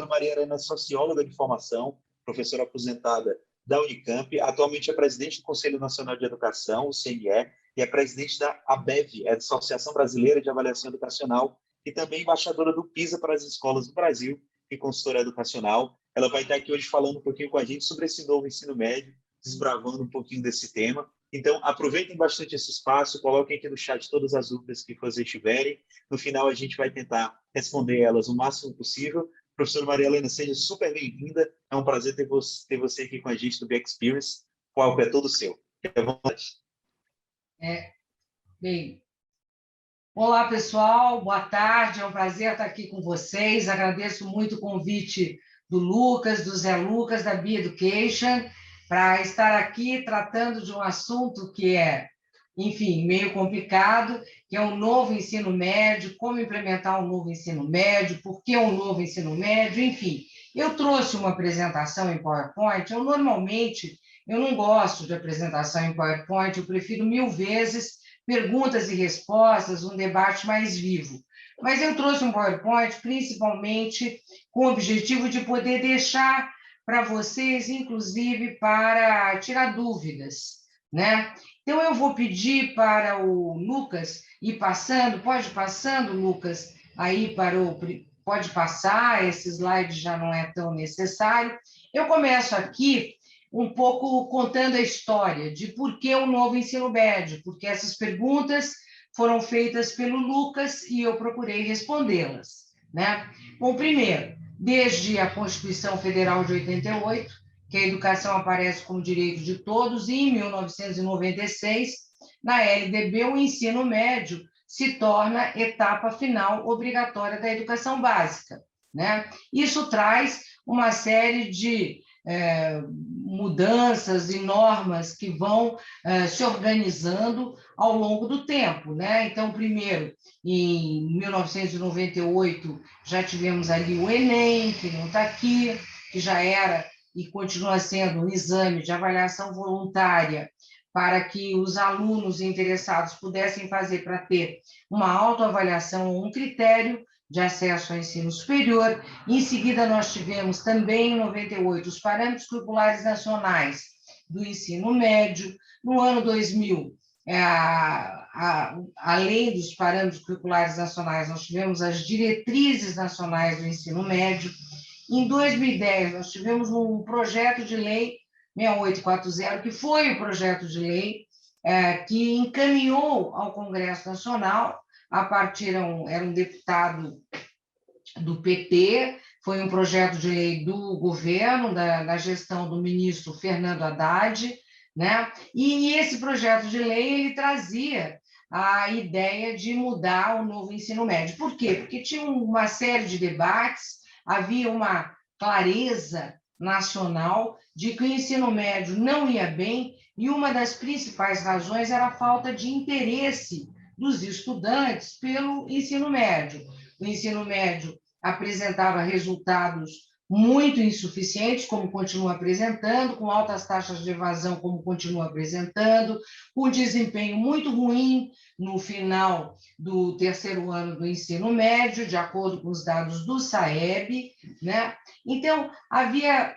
Maria Helena é socióloga de formação, professora aposentada da Unicamp, atualmente é presidente do Conselho Nacional de Educação, o CNE, e é presidente da ABEV, a Associação Brasileira de Avaliação Educacional, e também embaixadora do PISA para as escolas do Brasil e consultora educacional. Ela vai estar aqui hoje falando um pouquinho com a gente sobre esse novo ensino médio, desbravando um pouquinho desse tema. Então, aproveitem bastante esse espaço, coloquem aqui no chat todas as dúvidas que vocês tiverem. No final, a gente vai tentar responder elas o máximo possível. Professora Maria Helena, seja super bem-vinda. É um prazer ter você aqui com a gente do Be Experience. O palco é todo seu. Fique à vontade. Bem, olá, pessoal. Boa tarde. É um prazer estar aqui com vocês. Agradeço muito o convite do Lucas, do Zé Lucas, da Be Education, para estar aqui tratando de um assunto que é, enfim, meio complicado, que é um novo ensino médio, como implementar um novo ensino médio, por que um novo ensino médio, enfim. Eu trouxe uma apresentação em PowerPoint. Eu não gosto de apresentação em PowerPoint, eu prefiro 1000 vezes perguntas e respostas, um debate mais vivo. Mas eu trouxe um PowerPoint principalmente com o objetivo de poder deixar para vocês, inclusive, para tirar dúvidas, né? Então, eu vou pedir para o Lucas ir passando, pode ir passando, Lucas, aí pode passar, esse slide já não é tão necessário. Eu começo aqui um pouco contando a história de por que o novo ensino médio, porque essas perguntas foram feitas pelo Lucas e eu procurei respondê-las, né? Bom, primeiro, desde a Constituição Federal de 88, que a educação aparece como direito de todos, e em 1996, na LDB, o ensino médio se torna etapa final obrigatória da educação básica, né? Isso traz uma série de mudanças e normas que vão se organizando ao longo do tempo, né? Então, primeiro, em 1998, já tivemos ali o Enem, que não está aqui, que já era e continua sendo um exame de avaliação voluntária para que os alunos interessados pudessem fazer para ter uma autoavaliação ou um critério de acesso ao ensino superior. Em seguida, nós tivemos também, em 98, os parâmetros curriculares nacionais do ensino médio. No ano 2000, além dos parâmetros curriculares nacionais, nós tivemos as diretrizes nacionais do ensino médio. Em 2010, nós tivemos um projeto de lei 6840, que foi o projeto de lei que encaminhou ao Congresso Nacional, a partir, era um deputado do PT, foi um projeto de lei do governo, da gestão do ministro Fernando Haddad, né? E esse projeto de lei, ele trazia a ideia de mudar o novo ensino médio. Por quê? Porque tinha uma série de debates, havia uma clareza nacional de que o ensino médio não ia bem, e uma das principais razões era a falta de interesse dos estudantes pelo ensino médio. O ensino médio apresentava resultados muito insuficientes, como continua apresentando, com altas taxas de evasão, como continua apresentando, com desempenho muito ruim no final do terceiro ano do ensino médio, de acordo com os dados do SAEB, né? Então, havia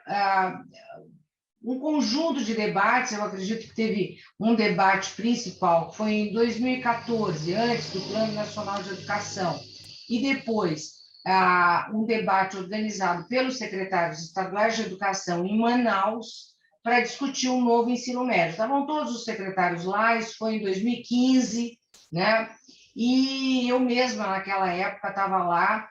um conjunto de debates. Eu acredito que teve um debate principal, que foi em 2014, antes do Plano Nacional de Educação, e depois um debate organizado pelos secretários estaduais de educação em Manaus para discutir um novo ensino médio. Estavam todos os secretários lá, isso foi em 2015, né? E eu mesma, naquela época, estava lá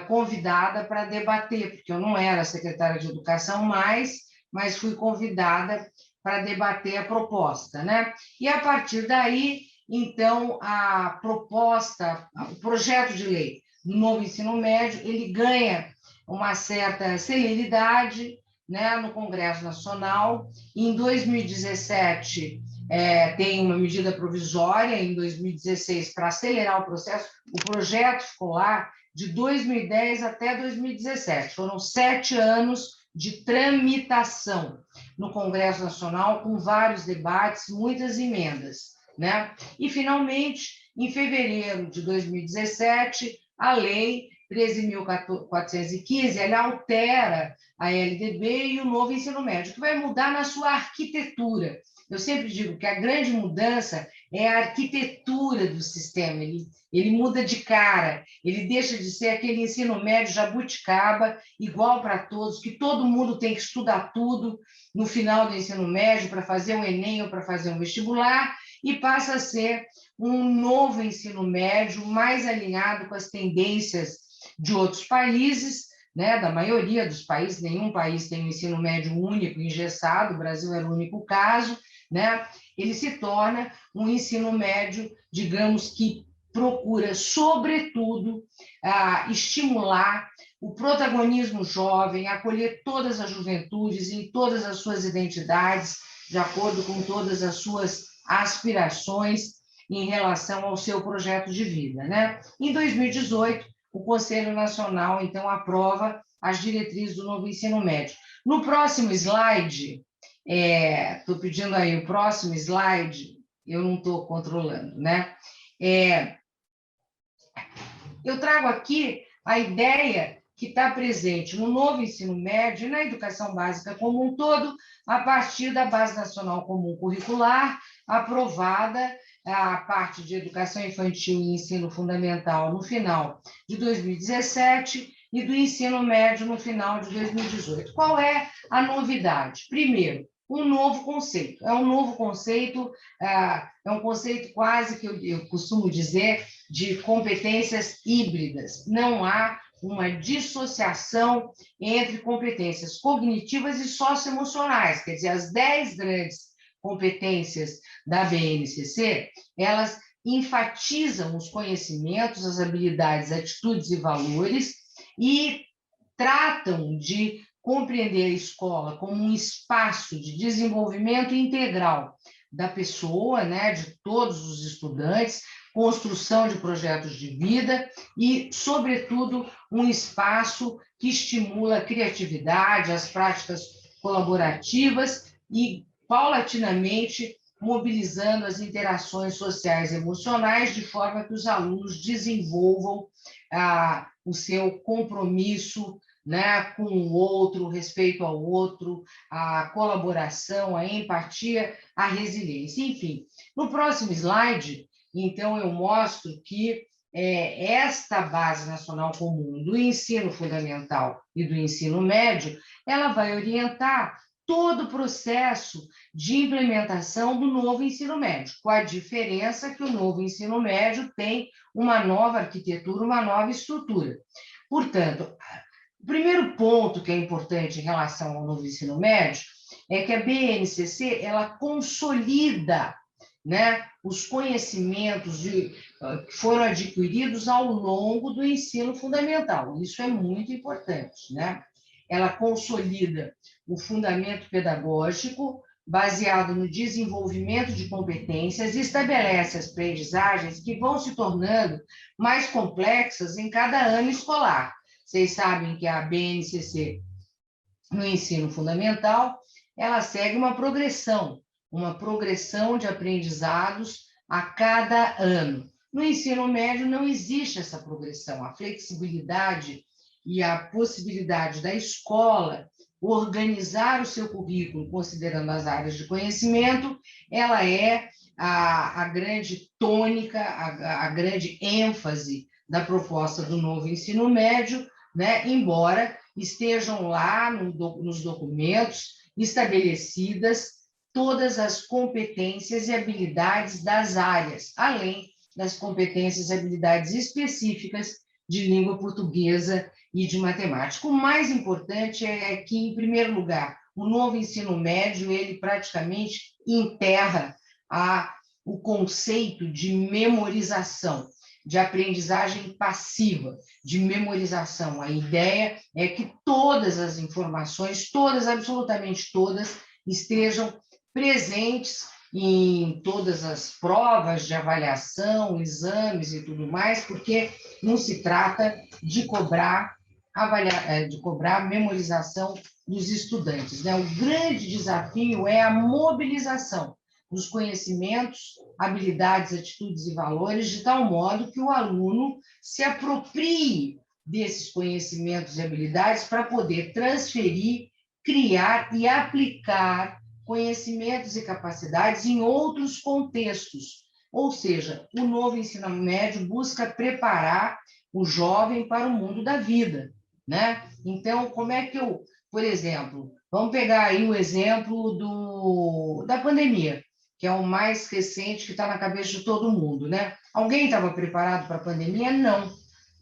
convidada para debater, porque eu não era secretária de educação mais, mas fui convidada para debater a proposta, né? E, a partir daí, então, a proposta, o projeto de lei do novo ensino médio, ele ganha uma certa celeridade, né, no Congresso Nacional. Em 2017, tem uma medida provisória, em 2016, para acelerar o processo. O projeto ficou lá de 2010 até 2017. Foram 7 anos de tramitação no Congresso Nacional, com vários debates, muitas emendas, né? E, finalmente, em fevereiro de 2017, a lei 13.415, ele altera a LDB e o novo ensino médio, que vai mudar na sua arquitetura. Eu sempre digo que a grande mudança é a arquitetura do sistema, ele muda de cara, ele deixa de ser aquele ensino médio jabuticaba, igual para todos, que todo mundo tem que estudar tudo no final do ensino médio para fazer um Enem ou para fazer um vestibular, e passa a ser um novo ensino médio mais alinhado com as tendências de outros países, né, da maioria dos países. Nenhum país tem um ensino médio único, engessado, o Brasil era o único caso, né? Ele se torna um ensino médio, digamos, que procura, sobretudo, estimular o protagonismo jovem, acolher todas as juventudes em todas as suas identidades, de acordo com todas as suas aspirações em relação ao seu projeto de vida, né? Em 2018, o Conselho Nacional, então, aprova as diretrizes do novo ensino médio. No próximo slide, estou pedindo aí o próximo slide, eu não estou controlando, né? Eu trago aqui a ideia que está presente no novo ensino médio e na educação básica como um todo, a partir da Base Nacional Comum Curricular, aprovada a parte de educação infantil e ensino fundamental no final de 2017 e do ensino médio no final de 2018. Qual é a novidade? Primeiro, um novo conceito. É um novo conceito, é um conceito quase que eu costumo dizer de competências híbridas. Não há uma dissociação entre competências cognitivas e socioemocionais, quer dizer, as 10 grandes competências da BNCC, elas enfatizam os conhecimentos, as habilidades, atitudes e valores e tratam de compreender a escola como um espaço de desenvolvimento integral da pessoa, né, de todos os estudantes, construção de projetos de vida e, sobretudo, um espaço que estimula a criatividade, as práticas colaborativas e, paulatinamente, mobilizando as interações sociais e emocionais de forma que os alunos desenvolvam o seu compromisso, né, com o outro, o respeito ao outro, a colaboração, a empatia, a resiliência. Enfim, no próximo slide, então, eu mostro que esta Base Nacional Comum do ensino fundamental e do ensino médio, ela vai orientar todo o processo de implementação do novo ensino médio, com a diferença que o novo ensino médio tem uma nova arquitetura, uma nova estrutura. Portanto, o primeiro ponto que é importante em relação ao novo ensino médio é que a BNCC ela consolida, né, os conhecimentos que foram adquiridos ao longo do ensino fundamental. Isso é muito importante, né? Ela consolida o fundamento pedagógico baseado no desenvolvimento de competências e estabelece as aprendizagens que vão se tornando mais complexas em cada ano escolar. Vocês sabem que a BNCC, no ensino fundamental, ela segue uma progressão de aprendizados a cada ano. No ensino médio não existe essa progressão, a flexibilidade e a possibilidade da escola organizar o seu currículo considerando as áreas de conhecimento, ela é a grande tônica, a grande ênfase da proposta do novo ensino médio, né? Embora estejam lá nos documentos estabelecidas todas as competências e habilidades das áreas, além das competências e habilidades específicas de língua portuguesa e de matemática. O mais importante é que, em primeiro lugar, o novo ensino médio, ele praticamente enterra o conceito de memorização, de aprendizagem passiva, de memorização. A ideia é que todas as informações, todas, absolutamente todas, estejam presentes em todas as provas de avaliação, exames e tudo mais, porque não se trata de cobrar memorização dos estudantes, né? O grande desafio é a mobilização dos conhecimentos, habilidades, atitudes e valores, de tal modo que o aluno se aproprie desses conhecimentos e habilidades para poder transferir, criar e aplicar conhecimentos e capacidades em outros contextos. Ou seja, o novo ensino médio busca preparar o jovem para o mundo da vida, né? Então, como é que eu, por exemplo, vamos pegar aí o exemplo da pandemia, que é o mais recente que está na cabeça de todo mundo, né? Alguém estava preparado para a pandemia? Não,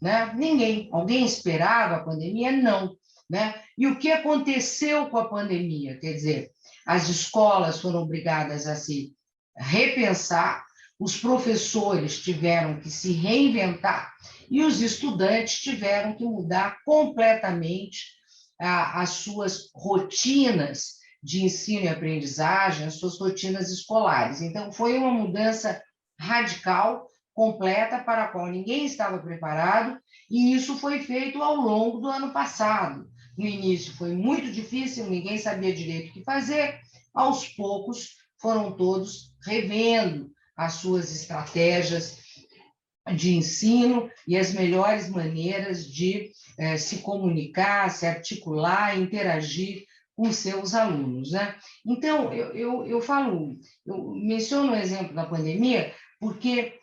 né? Ninguém. Alguém esperava a pandemia? Não, né? E o que aconteceu com a pandemia? Quer dizer, as escolas foram obrigadas a se repensar, os professores tiveram que se reinventar e os estudantes tiveram que mudar completamente as suas rotinas de ensino e aprendizagem, as suas rotinas escolares. Então, foi uma mudança radical, completa, para a qual ninguém estava preparado, e isso foi feito ao longo do ano passado. No início foi muito difícil, ninguém sabia direito o que fazer, aos poucos foram todos revendo as suas estratégias de ensino e as melhores maneiras de se comunicar, se articular, interagir com seus alunos, né? Então, eu menciono o exemplo da pandemia, porque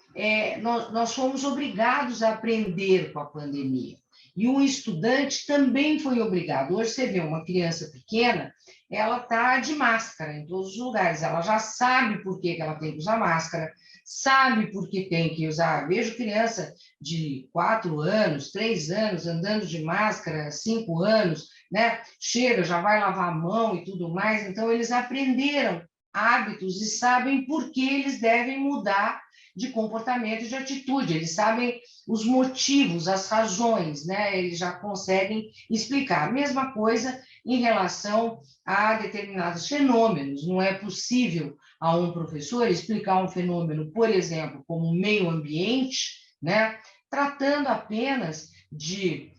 nós fomos obrigados a aprender com a pandemia. E um estudante também foi obrigado. Hoje você vê uma criança pequena, ela está de máscara em todos os lugares, ela já sabe por que ela tem que usar máscara, sabe por que tem que usar. Vejo criança de 4 anos, 3 anos, andando de máscara, 5 anos, né? Chega, já vai lavar a mão e tudo mais. Então, eles aprenderam hábitos e sabem por que eles devem mudar de comportamento e de atitude. Eles sabem os motivos, as razões, né? Eles já conseguem explicar. A mesma coisa em relação a determinados fenômenos. Não é possível a um professor explicar um fenômeno, por exemplo, como meio ambiente, né? Tratando apenas de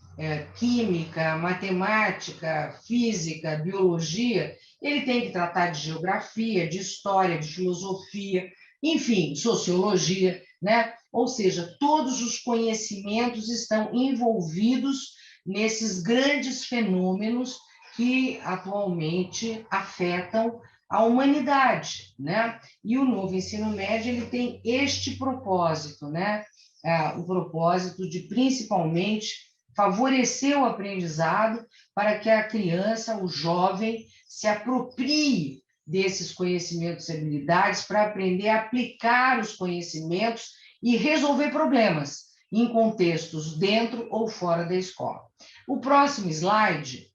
química, matemática, física, biologia. Ele tem que tratar de geografia, de história, de filosofia, enfim, sociologia, né? Ou seja, todos os conhecimentos estão envolvidos nesses grandes fenômenos que atualmente afetam a humanidade, né? E o novo ensino médio ele tem este propósito, né? O propósito de principalmente favorecer o aprendizado para que a criança, o jovem, se aproprie desses conhecimentos e habilidades para aprender a aplicar os conhecimentos e resolver problemas em contextos dentro ou fora da escola. O próximo slide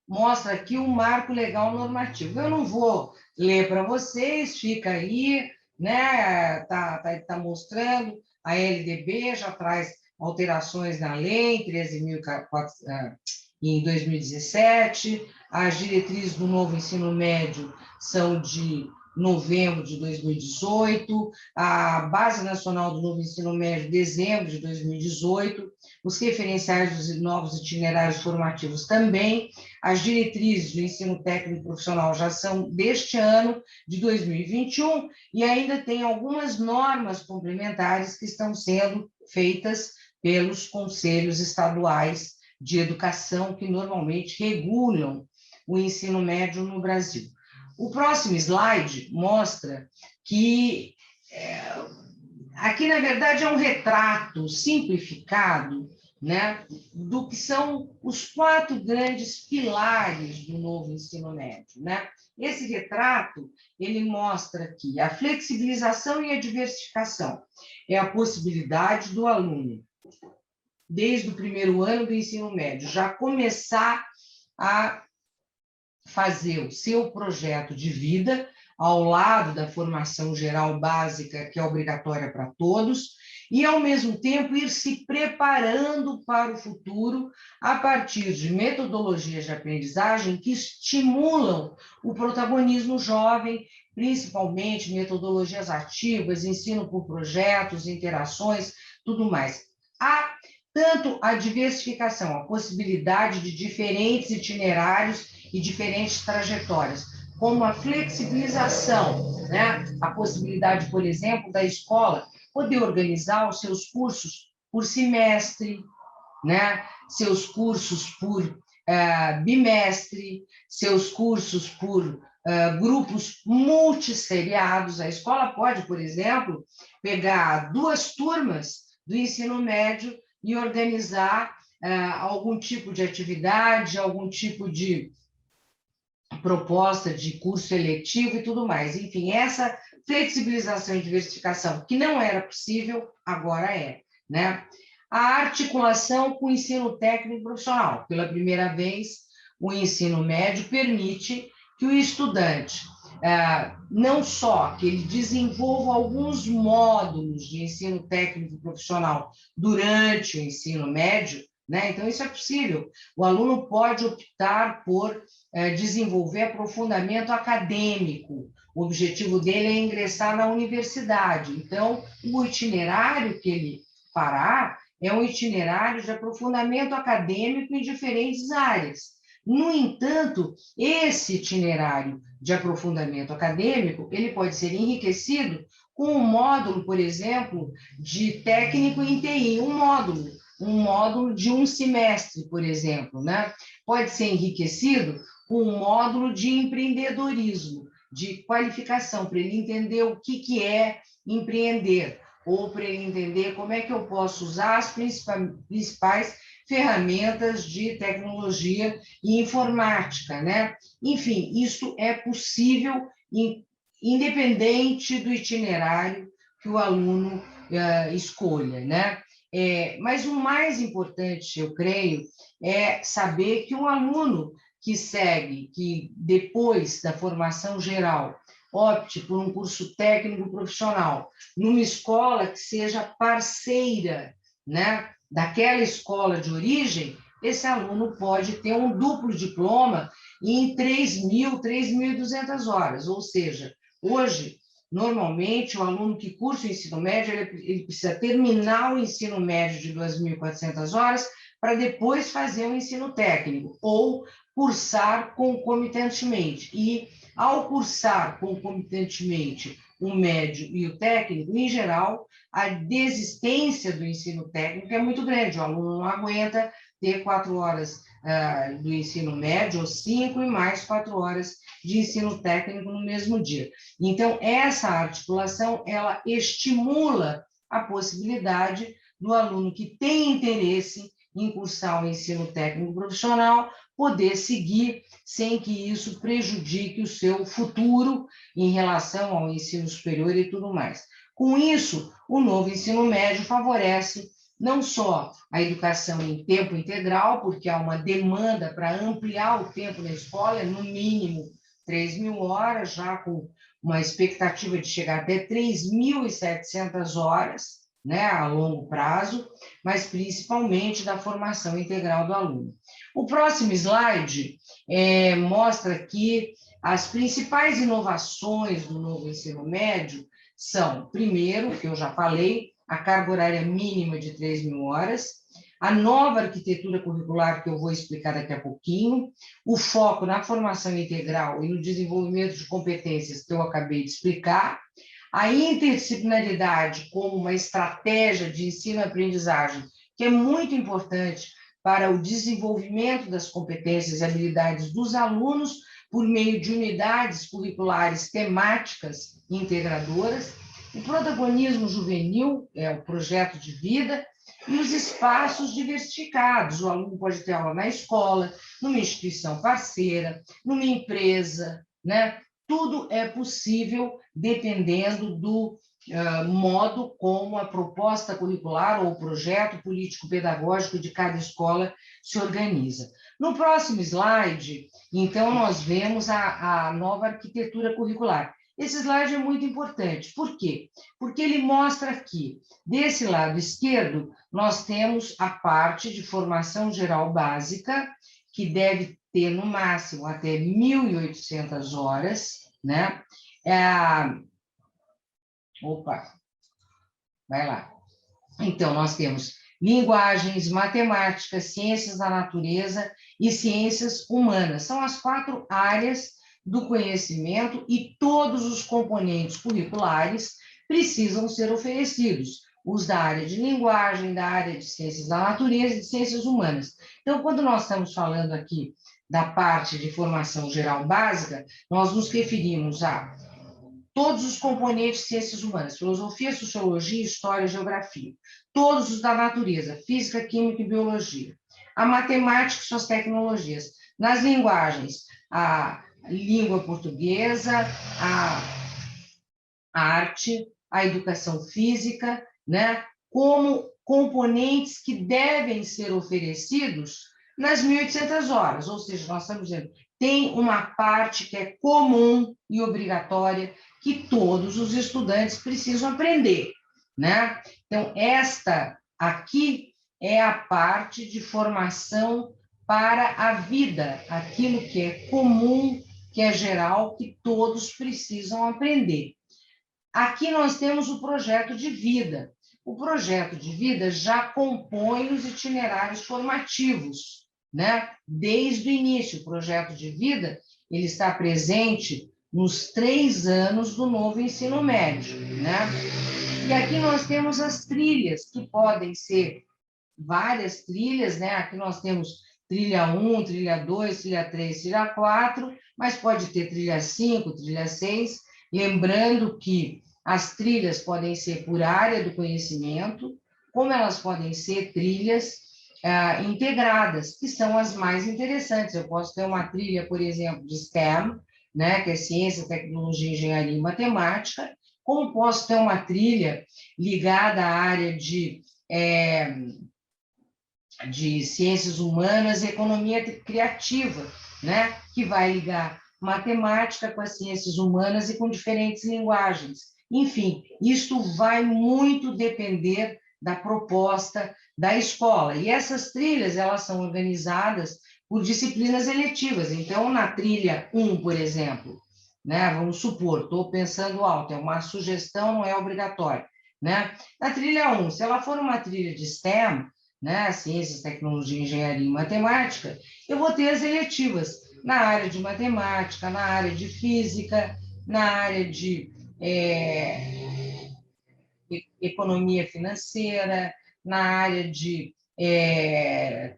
mostra aqui um marco legal normativo. Eu não vou ler para vocês, fica aí, né? Tá mostrando, a LDB já traz alterações na lei 13.004 em 2017, as diretrizes do novo ensino médio são de novembro de 2018, a Base Nacional do Novo Ensino Médio, dezembro de 2018, os referenciais dos novos itinerários formativos também, as diretrizes do ensino técnico profissional já são deste ano, de 2021, e ainda tem algumas normas complementares que estão sendo feitas pelos conselhos estaduais de educação, que normalmente regulam o ensino médio no Brasil. O próximo slide mostra que aqui, na verdade, é um retrato simplificado, né, do que são os 4 grandes pilares do novo ensino médio, né? Esse retrato, ele mostra que a flexibilização e a diversificação é a possibilidade do aluno, desde o primeiro ano do ensino médio, já começar a fazer o seu projeto de vida ao lado da formação geral básica, que é obrigatória para todos, e, ao mesmo tempo, ir se preparando para o futuro a partir de metodologias de aprendizagem que estimulam o protagonismo jovem, principalmente metodologias ativas, ensino por projetos, interações, tudo mais. Há tanto a diversificação, a possibilidade de diferentes itinerários e diferentes trajetórias, como a flexibilização, né? A possibilidade, por exemplo, da escola poder organizar os seus cursos por semestre, né? Seus cursos por bimestre, seus cursos por grupos multisseriados. A escola pode, por exemplo, pegar 2 turmas do ensino médio e organizar algum tipo de atividade, algum tipo de proposta de curso eletivo e tudo mais. Enfim, essa flexibilização e diversificação, que não era possível, agora é, né? A articulação com o ensino técnico profissional. Pela primeira vez, o ensino médio permite que o estudante, não só que ele desenvolva alguns módulos de ensino técnico profissional durante o ensino médio, né? Então, isso é possível. O aluno pode optar por desenvolver aprofundamento acadêmico. O objetivo dele é ingressar na universidade. Então, o itinerário que ele fará é um itinerário de aprofundamento acadêmico em diferentes áreas. No entanto, esse itinerário de aprofundamento acadêmico, ele pode ser enriquecido com um módulo, por exemplo, de técnico em TI, um módulo de um semestre, por exemplo, né? Pode ser enriquecido com um módulo de empreendedorismo, de qualificação, para ele entender o que é empreender, ou para ele entender como é que eu posso usar as principais ferramentas de tecnologia e informática, né? Enfim, isso é possível, independente do itinerário que o aluno escolha, né? Mas o mais importante, eu creio, é saber que um aluno que depois da formação geral, opte por um curso técnico profissional, numa escola que seja parceira, né, daquela escola de origem, esse aluno pode ter um duplo diploma em 3.200 horas, ou seja, hoje, normalmente, o aluno que cursa o ensino médio, ele precisa terminar o ensino médio de 2.400 horas para depois fazer o ensino técnico, ou cursar concomitantemente. E, ao cursar concomitantemente o médio e o técnico, em geral, a desistência do ensino técnico é muito grande. O aluno não aguenta ter 4 horas do ensino médio, ou 5, e mais 4 horas de ensino técnico no mesmo dia. Então, essa articulação, ela estimula a possibilidade do aluno que tem interesse em cursar o ensino técnico profissional poder seguir sem que isso prejudique o seu futuro em relação ao ensino superior e tudo mais. Com isso, o novo ensino médio favorece não só a educação em tempo integral, porque há uma demanda para ampliar o tempo na escola, no mínimo 3.000 horas, já com uma expectativa de chegar até 3.700 horas, né, a longo prazo, mas principalmente da formação integral do aluno. O próximo slide mostra aqui as principais inovações do novo ensino médio são, primeiro, que eu já falei, a carga horária mínima de 3.000 horas, a nova arquitetura curricular, que eu vou explicar daqui a pouquinho, o foco na formação integral e no desenvolvimento de competências que eu acabei de explicar, a interdisciplinaridade como uma estratégia de ensino-aprendizagem, que é muito importante para o desenvolvimento das competências e habilidades dos alunos por meio de unidades curriculares temáticas integradoras, o protagonismo juvenil, o projeto de vida, e os espaços diversificados. O aluno pode ter aula na escola, numa instituição parceira, numa empresa, né? Tudo é possível dependendo do modo como a proposta curricular ou o projeto político-pedagógico de cada escola se organiza. No próximo slide, então, nós vemos a nova arquitetura curricular. Esse slide é muito importante. Por quê? Porque ele mostra que, desse lado esquerdo, nós temos a parte de formação geral básica, que deve ter, no máximo, até 1.800 horas, né? Opa, vai lá. Então, nós temos linguagens, matemática, ciências da natureza e ciências humanas. São as 4 áreas do conhecimento e todos os componentes curriculares precisam ser oferecidos. os da área de linguagem, da área de ciências da natureza e de ciências humanas. Então, quando nós estamos falando aqui da parte de formação geral básica, nós nos referimos a todos os componentes de ciências humanas, filosofia, sociologia, história, geografia, todos os da natureza, física, química e biologia, a matemática e suas tecnologias, nas linguagens, a língua portuguesa, a arte, a educação física, né, como componentes que devem ser oferecidos nas 1.800 horas, ou seja, nós estamos dizendo, tem uma parte que é comum e obrigatória que todos os estudantes precisam aprender, né? Então, esta aqui é a parte de formação para a vida, aquilo que é comum, que é geral, que todos precisam aprender. Aqui nós temos o projeto de vida. O projeto de vida já compõe os itinerários formativos, né? Desde o início, o projeto de vida ele está presente nos 3 anos do novo ensino médio, né? E aqui nós temos as trilhas, que podem ser várias trilhas, né? Aqui nós temos trilha 1, trilha 2, trilha 3, trilha 4, mas pode ter trilha 5, trilha 6, lembrando que as trilhas podem ser por área do conhecimento, como elas podem ser trilhas integradas, que são as mais interessantes. Eu posso ter uma trilha, por exemplo, de STEM, né, que é ciência, tecnologia, engenharia e matemática, como posso ter uma trilha ligada à área de ciências humanas e economia criativa, né, que vai ligar matemática com as ciências humanas e com diferentes linguagens. Enfim, isto vai muito depender da proposta da escola. E essas trilhas, elas são organizadas por disciplinas eletivas. Então, na trilha 1, por exemplo, né, vamos supor, estou pensando alto, é uma sugestão, não é obrigatória, né? Na trilha 1, se ela for uma trilha de STEM, né, ciências, tecnologia, engenharia e matemática, eu vou ter as eletivas na área de matemática, na área de física, na área de economia financeira, na área de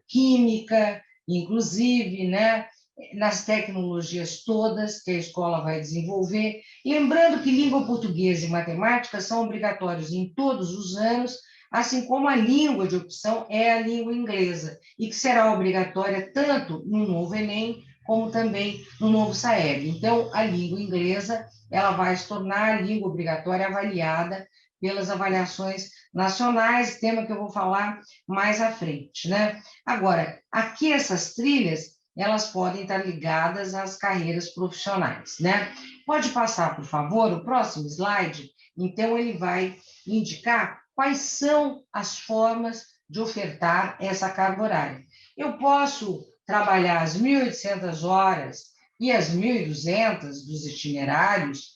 química, inclusive, né, nas tecnologias todas que a escola vai desenvolver. Lembrando que língua portuguesa e matemática são obrigatórios em todos os anos, assim como a língua de opção é a língua inglesa, e que será obrigatória tanto no novo Enem, como também no novo SAEB. Então, a língua inglesa ela vai se tornar a língua obrigatória avaliada pelas avaliações nacionais, tema que eu vou falar mais à frente, né? Agora, aqui essas trilhas, elas podem estar ligadas às carreiras profissionais, né? Pode passar, por favor, o próximo slide. Então, ele vai indicar quais são as formas de ofertar essa carga horária. Eu posso trabalhar as 1.800 horas e as 1.200 dos itinerários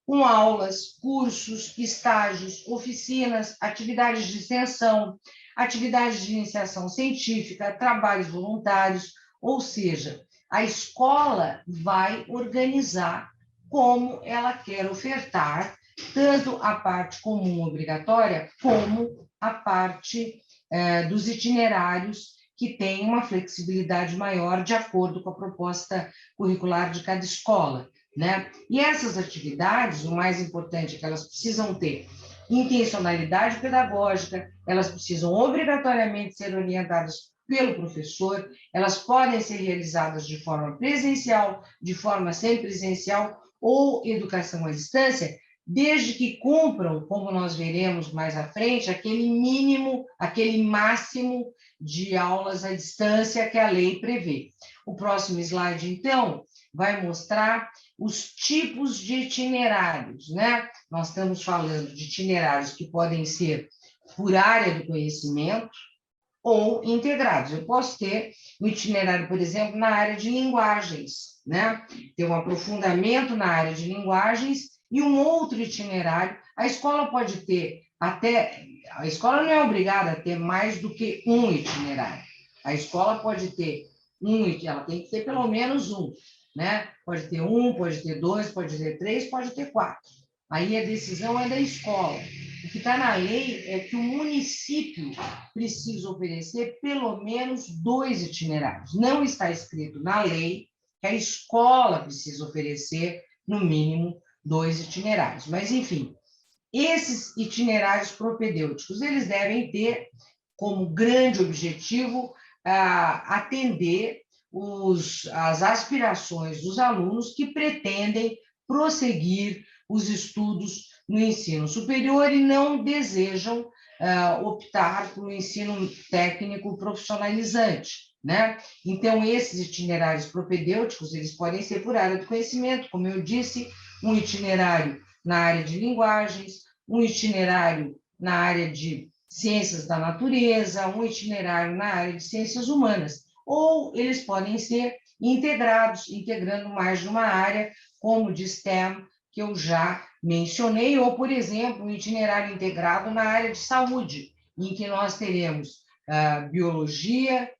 com aulas, cursos, estágios, oficinas, atividades de extensão, atividades de iniciação científica, trabalhos voluntários, ou seja, a escola vai organizar como ela quer ofertar tanto a parte comum obrigatória como a parte dos itinerários que tem uma flexibilidade maior de acordo com a proposta curricular de cada escola, né? E essas atividades, o mais importante é que elas precisam ter intencionalidade pedagógica, elas precisam obrigatoriamente ser orientadas pelo professor, elas podem ser realizadas de forma presencial, de forma semipresencial ou educação à distância, desde que cumpram, como nós veremos mais à frente, aquele mínimo, aquele máximo de aulas à distância que a lei prevê. O próximo slide, então, vai mostrar os tipos de itinerários, né? Nós estamos falando de itinerários que podem ser por área do conhecimento ou integrados. Eu posso ter um itinerário, por exemplo, na área de linguagens, né? Ter um aprofundamento na área de linguagens e um outro itinerário. A escola pode ter até... A escola não é obrigada a ter mais do que um itinerário. A escola pode ter ela tem que ter pelo menos um, né? Pode ter um, pode ter dois, pode ter três, pode ter quatro. Aí a decisão é da escola. O que está na lei é que o município precisa oferecer pelo menos 2 itinerários. Não está escrito na lei que a escola precisa oferecer, no mínimo, 2 itinerários. Mas, enfim, esses itinerários propedêuticos, eles devem ter como grande objetivo atender as aspirações dos alunos que pretendem prosseguir os estudos no ensino superior e não desejam optar por um ensino técnico profissionalizante, né? Então, esses itinerários propedêuticos, eles podem ser por área do conhecimento, como eu disse, um itinerário na área de linguagens, um itinerário na área de ciências da natureza, um itinerário na área de ciências humanas, ou eles podem ser integrados, integrando mais de uma área, como de STEM, que eu já mencionei, ou, por exemplo, um itinerário integrado na área de saúde, em que nós teremos biologia,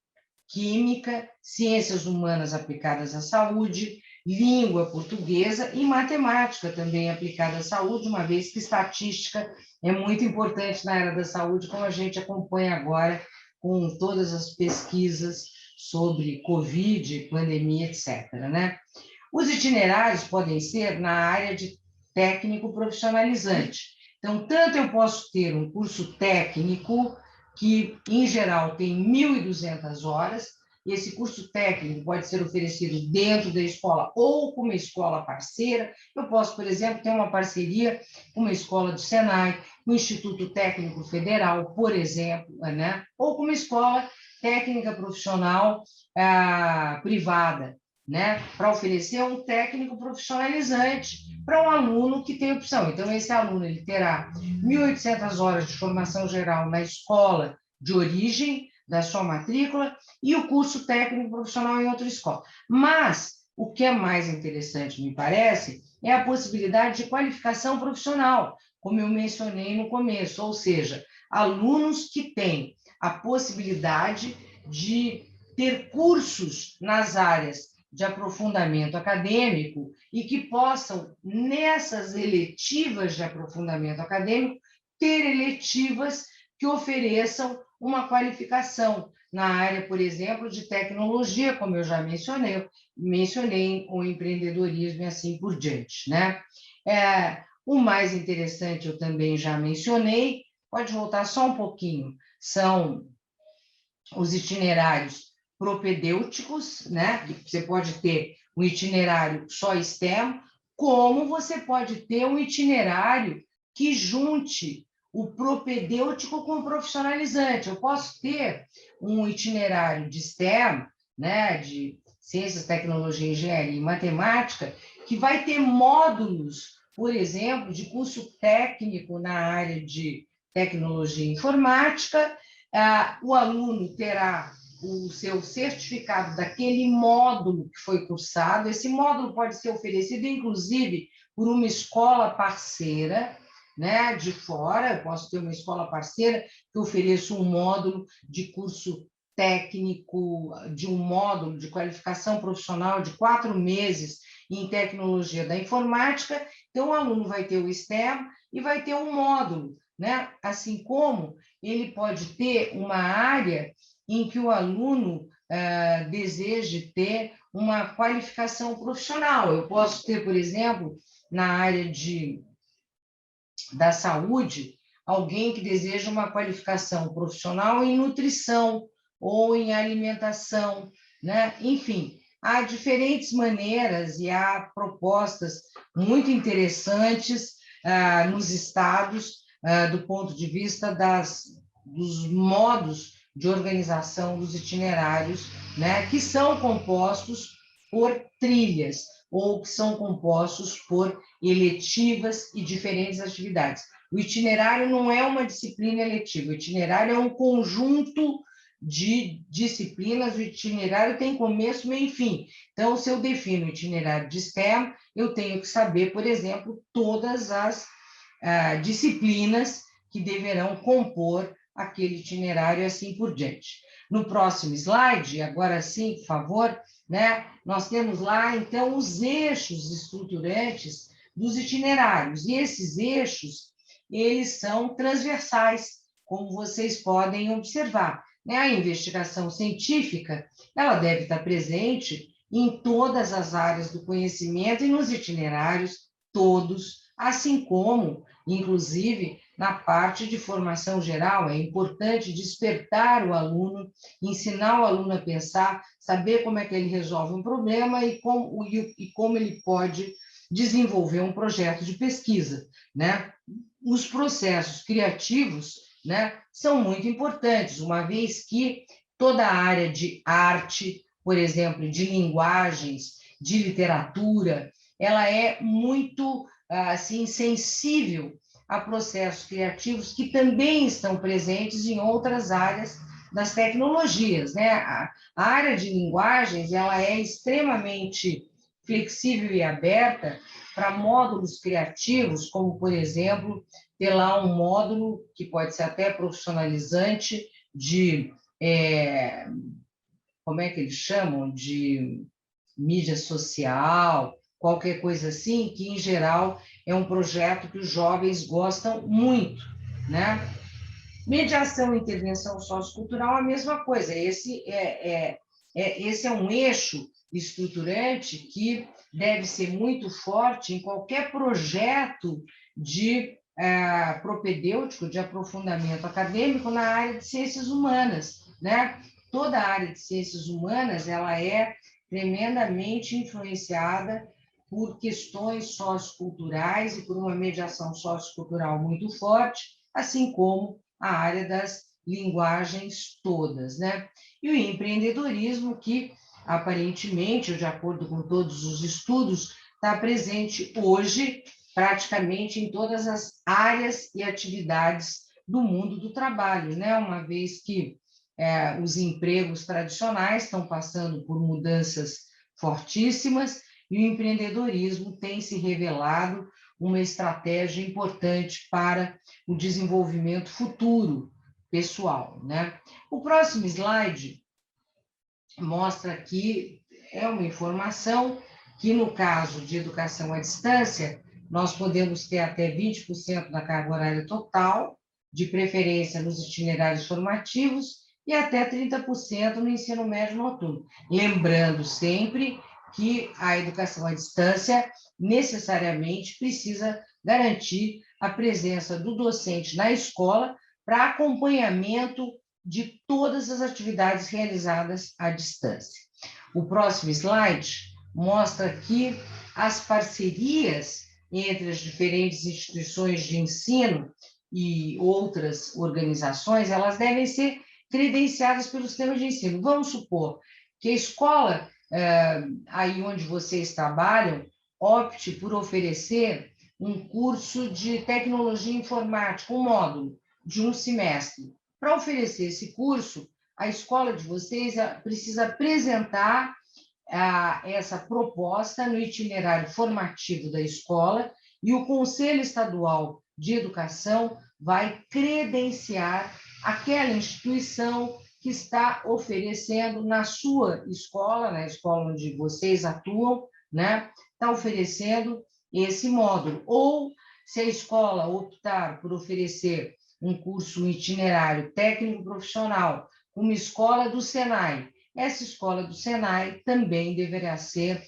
química, ciências humanas aplicadas à saúde, língua portuguesa e matemática também aplicada à saúde, uma vez que estatística é muito importante na área da saúde, como a gente acompanha agora com todas as pesquisas sobre Covid, pandemia, etc., né? Os itinerários podem ser na área de técnico profissionalizante. Então, tanto eu posso ter um curso técnico, que, em geral, tem 1.200 horas, e esse curso técnico pode ser oferecido dentro da escola ou com uma escola parceira. Eu posso, por exemplo, ter uma parceria com uma escola do Senai, com o Instituto Técnico Federal, por exemplo, né? Ou com uma escola técnica profissional privada, né? Para oferecer um técnico profissionalizante para um aluno que tem opção. Então, esse aluno ele terá 1.800 horas de formação geral na escola de origem da sua matrícula e o curso técnico profissional em outra escola. Mas o que é mais interessante, me parece, é a possibilidade de qualificação profissional, como eu mencionei no começo, ou seja, alunos que têm a possibilidade de ter cursos nas áreas de aprofundamento acadêmico e que possam, nessas eletivas de aprofundamento acadêmico, ter eletivas que ofereçam uma qualificação na área, por exemplo, de tecnologia, como eu já mencionei o empreendedorismo e assim por diante, né? O mais interessante eu também já mencionei, pode voltar só um pouquinho, são os itinerários propedêuticos, né? Você pode ter um itinerário só STEM, como você pode ter um itinerário que junte o propedêutico com o profissionalizante. Eu posso ter um itinerário de STEM, né, de ciências, tecnologia, engenharia e matemática, que vai ter módulos, por exemplo, de curso técnico na área de tecnologia e informática. O aluno terá o seu certificado daquele módulo que foi cursado. Esse módulo pode ser oferecido, inclusive, por uma escola parceira, né, de fora. Eu posso ter uma escola parceira que ofereça um módulo de curso técnico, de um módulo de qualificação profissional de 4 meses em tecnologia da informática. Então, o aluno vai ter o STEM e vai ter um módulo, né? Assim como ele pode ter uma área em que o aluno deseje ter uma qualificação profissional. Eu posso ter, por exemplo, na área da saúde, alguém que deseja uma qualificação profissional em nutrição ou em alimentação, né? Enfim, há diferentes maneiras e há propostas muito interessantes nos estados, do ponto de vista dos modos de organização dos itinerários, né? Que são compostos por trilhas ou que são compostos por eletivas e diferentes atividades. O itinerário não é uma disciplina eletiva, o itinerário é um conjunto de disciplinas, o itinerário tem começo, meio e fim. Então, se eu defino o itinerário de STEM, eu tenho que saber, por exemplo, todas as disciplinas que deverão compor aquele itinerário e assim por diante. No próximo slide, agora sim, por favor, né, nós temos lá, então, os eixos estruturantes dos itinerários. E esses eixos, eles são transversais, como vocês podem observar, né? A investigação científica, ela deve estar presente em todas as áreas do conhecimento e nos itinerários todos, assim como, inclusive, na parte de formação geral. É importante despertar o aluno, ensinar o aluno a pensar, saber como é que ele resolve um problema e como ele pode desenvolver um projeto de pesquisa, né? Os processos criativos, né, são muito importantes, uma vez que toda a área de arte, por exemplo, de linguagens, de literatura, ela é muito assim sensível a processos criativos que também estão presentes em outras áreas das tecnologias, né? A área de linguagens, ela é extremamente flexível e aberta para módulos criativos, como, por exemplo, ter lá um módulo que pode ser até profissionalizante de, como é que eles chamam? De mídia social, qualquer coisa assim, que, em geral, é um projeto que os jovens gostam muito, né? Mediação e intervenção sociocultural, a mesma coisa. Esse é um eixo estruturante que deve ser muito forte em qualquer projeto de propedêutico, de aprofundamento acadêmico na área de ciências humanas, né? Toda a área de ciências humanas, ela é tremendamente influenciada por questões socioculturais e por uma mediação sociocultural muito forte, assim como a área das linguagens todas, né? E o empreendedorismo, que aparentemente, de acordo com todos os estudos, está presente hoje praticamente em todas as áreas e atividades do mundo do trabalho, né? Uma vez que os empregos tradicionais estão passando por mudanças fortíssimas e o empreendedorismo tem se revelado uma estratégia importante para o desenvolvimento futuro pessoal, né? O próximo slide mostra aqui, é uma informação que, no caso de educação à distância, nós podemos ter até 20% da carga horária total, de preferência nos itinerários formativos, e até 30% no ensino médio noturno. Lembrando sempre que a educação à distância necessariamente precisa garantir a presença do docente na escola para acompanhamento de todas as atividades realizadas à distância. O próximo slide mostra aqui as parcerias entre as diferentes instituições de ensino e outras organizações, elas devem ser credenciadas pelo sistema de ensino. Vamos supor que a escola, aí onde vocês trabalham, opte por oferecer um curso de tecnologia informática, um módulo de um semestre. Para oferecer esse curso, a escola de vocês precisa apresentar essa proposta no itinerário formativo da escola e o Conselho Estadual de Educação vai credenciar aquela instituição que está oferecendo na sua escola, na escola onde vocês atuam, né? Está oferecendo esse módulo. Ou, se a escola optar por oferecer um curso, um itinerário técnico profissional, uma escola do Senai, essa escola do Senai também deverá ser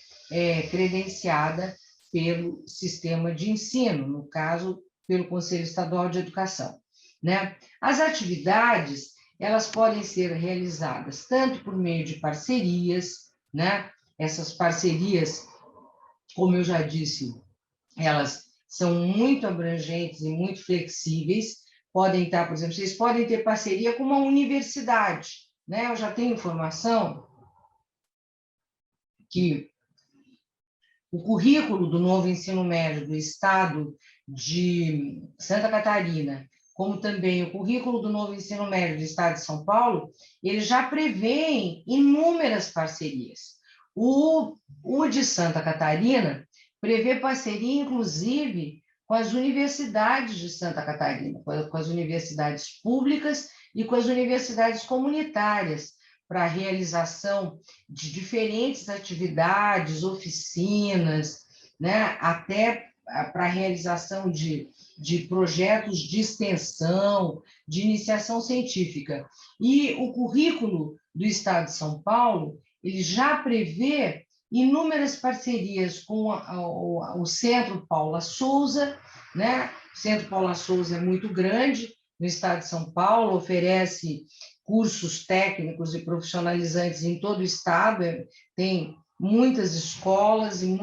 credenciada pelo sistema de ensino, no caso, pelo Conselho Estadual de Educação, né? As atividades, elas podem ser realizadas tanto por meio de parcerias, né? Essas parcerias, como eu já disse, elas são muito abrangentes e muito flexíveis, podem estar, por exemplo, vocês podem ter parceria com uma universidade, né? Eu já tenho informação que o currículo do novo ensino médio do estado de Santa Catarina, como também o currículo do novo ensino médio do estado de São Paulo, eles já prevêem inúmeras parcerias. O de Santa Catarina prevê parceria, inclusive, com as universidades de Santa Catarina, com as universidades públicas e com as universidades comunitárias, para a realização de diferentes atividades, oficinas, né? Até para a realização de de projetos de extensão, de iniciação científica. E o currículo do Estado de São Paulo, ele já prevê inúmeras parcerias com o Centro Paula Souza, né? O Centro Paula Souza é muito grande no Estado de São Paulo, oferece cursos técnicos e profissionalizantes em todo o Estado, tem muitas escolas e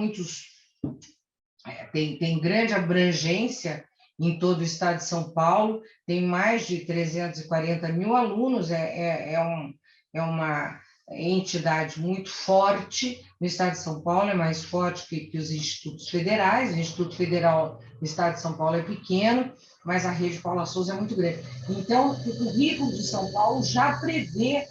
tem grande abrangência em todo o Estado de São Paulo, tem mais de 340 mil alunos, é uma entidade muito forte no Estado de São Paulo, é mais forte que os institutos federais. O Instituto Federal do Estado de São Paulo é pequeno, mas a rede Paula Souza é muito grande. Então, o currículo de São Paulo já prevê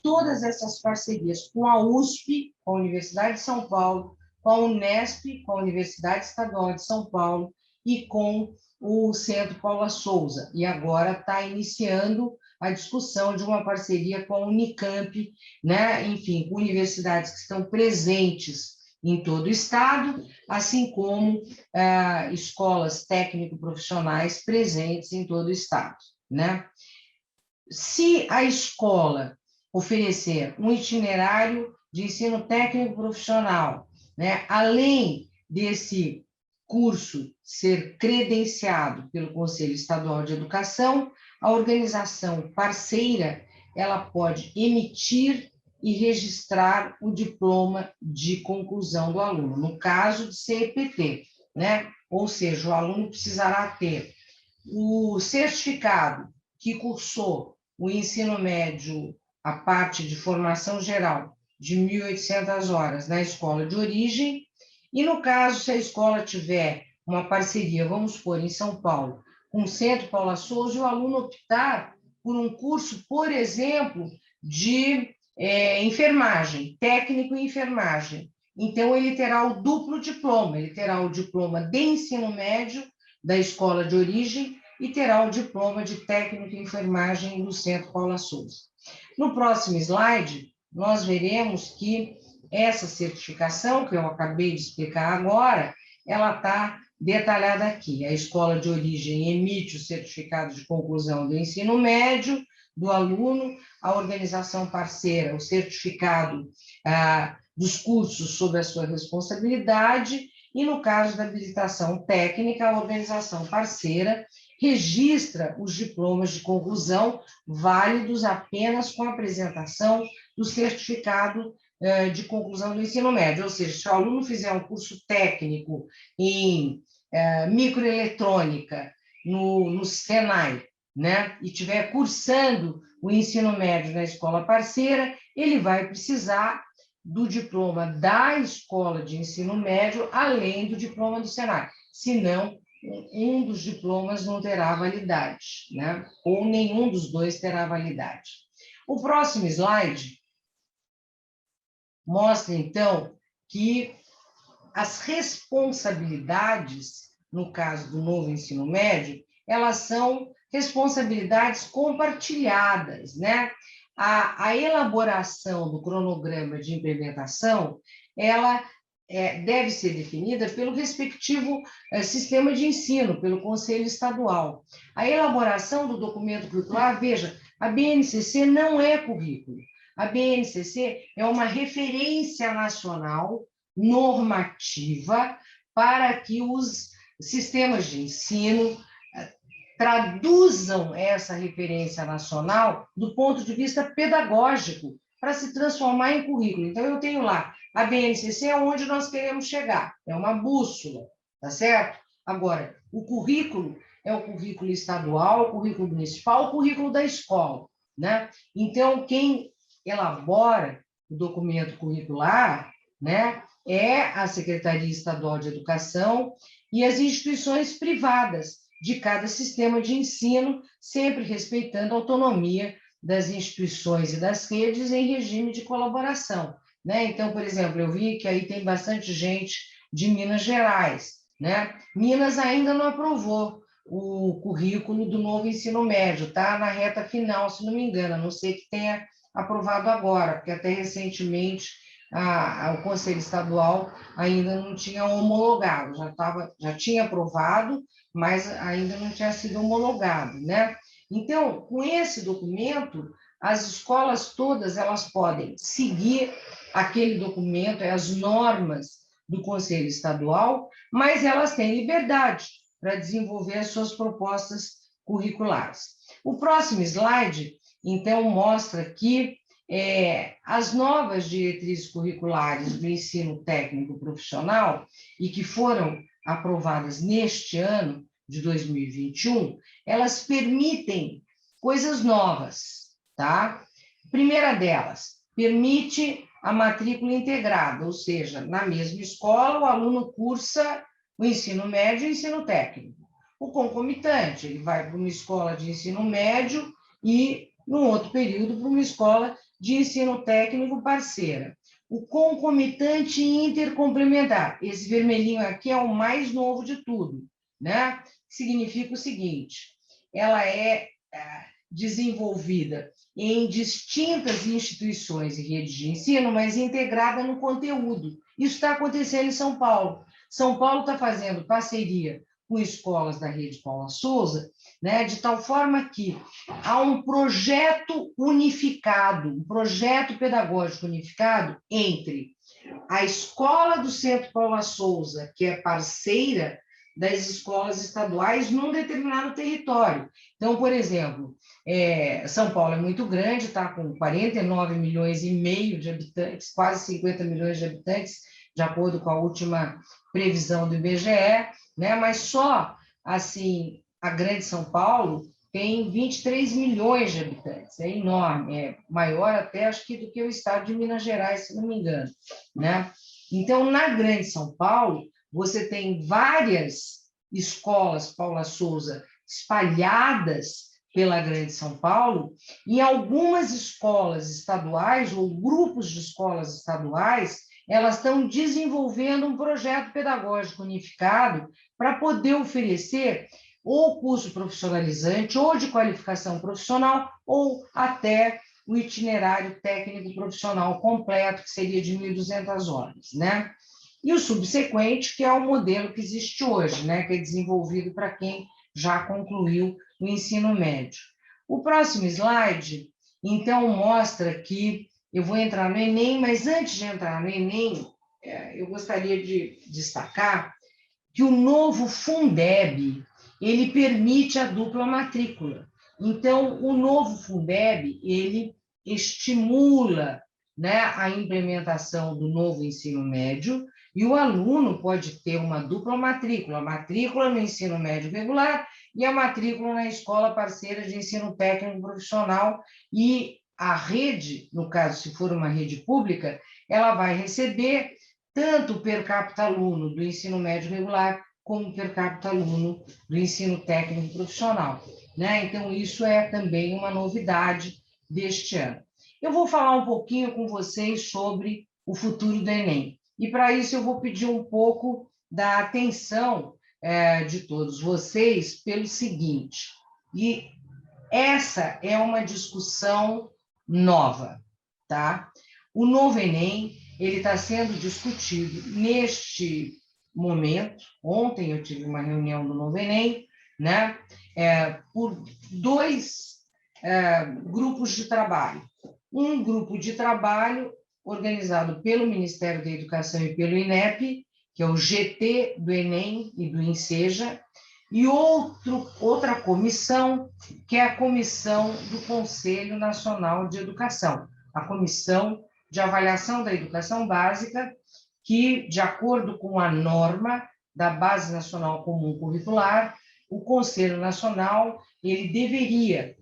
todas essas parcerias com a USP, com a Universidade de São Paulo, com a Unesp, com a Universidade Estadual de São Paulo e com o Centro Paula Souza. E agora está iniciando a discussão de uma parceria com a Unicamp, né? Enfim, universidades que estão presentes em todo o estado, assim como escolas técnico-profissionais presentes em todo o estado, né? Se a escola oferecer um itinerário de ensino técnico-profissional, né, além desse curso ser credenciado pelo Conselho Estadual de Educação, a organização parceira ela pode emitir e registrar o diploma de conclusão do aluno, no caso de CEPT, né? Ou seja, o aluno precisará ter o certificado que cursou o ensino médio, a parte de formação geral, de 1.800 horas na escola de origem, e no caso, se a escola tiver uma parceria, vamos supor, em São Paulo, com o Centro Paula Souza, o aluno optar por um curso, por exemplo, de enfermagem, técnico em enfermagem. Então, ele terá o duplo diploma, ele terá o diploma de ensino médio da escola de origem e terá o diploma de técnico em enfermagem do Centro Paula Souza. No próximo slide, nós veremos que essa certificação, que eu acabei de explicar agora, ela está detalhada aqui. A escola de origem emite o certificado de conclusão do ensino médio do aluno, a organização parceira, o certificado dos cursos sob a sua responsabilidade, e no caso da habilitação técnica, a organização parceira registra os diplomas de conclusão válidos apenas com a apresentação do certificado de conclusão do ensino médio, ou seja, se o aluno fizer um curso técnico em microeletrônica no Senai, né, e estiver cursando o ensino médio na escola parceira, ele vai precisar do diploma da escola de ensino médio, além do diploma do Senai, senão um dos diplomas não terá validade, né? Ou nenhum dos dois terá validade. O próximo slide mostra, então, que as responsabilidades, no caso do novo ensino médio, elas são responsabilidades compartilhadas, né? A elaboração do cronograma de implementação, ela deve ser definida pelo respectivo sistema de ensino, pelo Conselho Estadual. A elaboração do documento curricular, veja, a BNCC não é currículo. A BNCC é uma referência nacional normativa para que os sistemas de ensino traduzam essa referência nacional do ponto de vista pedagógico para se transformar em currículo. Então, eu tenho lá, a BNCC é onde nós queremos chegar, é uma bússola, tá certo? Agora, o currículo é o currículo estadual, o currículo municipal, o currículo da escola, né? Então, quem elabora o documento curricular, né, é a Secretaria Estadual de Educação e as instituições privadas de cada sistema de ensino, sempre respeitando a autonomia das instituições e das redes em regime de colaboração, né? Então, por exemplo, eu vi que aí tem bastante gente de Minas Gerais, né? Minas ainda não aprovou o currículo do novo ensino médio, tá na reta final, se não me engano, a não ser que tenha aprovado agora, porque até recentemente o Conselho Estadual ainda não tinha homologado, já tinha aprovado, mas ainda não tinha sido homologado, né? Então, com esse documento, as escolas todas elas podem seguir aquele documento, as normas do Conselho Estadual, mas elas têm liberdade para desenvolver as suas propostas curriculares. O próximo slide, então, mostra que as novas diretrizes curriculares do ensino técnico profissional e que foram aprovadas neste ano de 2021, elas permitem coisas novas, tá? Primeira delas, permite a matrícula integrada, ou seja, na mesma escola o aluno cursa o ensino médio e o ensino técnico. O concomitante, ele vai para uma escola de ensino médio e, no outro período, para uma escola de ensino técnico parceira. O concomitante intercomplementar, esse vermelhinho aqui é o mais novo de tudo, né? Significa o seguinte, ela é desenvolvida em distintas instituições e redes de ensino, mas integrada no conteúdo. Isso está acontecendo em São Paulo. São Paulo está fazendo parceria com escolas da rede Paula Souza, né, de tal forma que há um projeto unificado, um projeto pedagógico unificado entre a escola do Centro Paula Souza, que é parceira das escolas estaduais num determinado território. Então, por exemplo, São Paulo é muito grande, está com 49 milhões e meio de habitantes, quase 50 milhões de habitantes, de acordo com a última previsão do IBGE, né? Mas só, assim, a Grande São Paulo tem 23 milhões de habitantes, é enorme, é maior até, acho que, do que o estado de Minas Gerais, se não me engano, né? Então, na Grande São Paulo, você tem várias escolas Paula Souza espalhadas pela Grande São Paulo, e algumas escolas estaduais, ou grupos de escolas estaduais, elas estão desenvolvendo um projeto pedagógico unificado para poder oferecer ou curso profissionalizante, ou de qualificação profissional, ou até o itinerário técnico profissional completo, que seria de 1.200 horas, né? E o subsequente, que é o modelo que existe hoje, né? Que é desenvolvido para quem já concluiu o ensino médio. O próximo slide, então, mostra que eu vou entrar no Enem, mas antes de entrar no Enem, eu gostaria de destacar que o novo Fundeb, ele permite a dupla matrícula. Então, o novo Fundeb, ele estimula, né, a implementação do novo ensino médio, e o aluno pode ter uma dupla matrícula, a matrícula no ensino médio regular e a matrícula na escola parceira de ensino técnico profissional, e a rede, no caso, se for uma rede pública, ela vai receber tanto o per capita aluno do ensino médio regular, como o per capita aluno do ensino técnico profissional, né? Então, isso é também uma novidade deste ano. Eu vou falar um pouquinho com vocês sobre o futuro do Enem. E, para isso, eu vou pedir um pouco da atenção de todos vocês pelo seguinte, e essa é uma discussão nova, tá? O novo Enem, ele está sendo discutido neste momento. Ontem eu tive uma reunião do novo Enem, né? Por dois grupos de trabalho. Um grupo de trabalho organizado pelo Ministério da Educação e pelo INEP, que é o GT do Enem e do INSEJA, e outra comissão, que é a comissão do Conselho Nacional de Educação, a Comissão de Avaliação da Educação Básica, que, de acordo com a norma da Base Nacional Comum Curricular, o Conselho Nacional, ele deveria,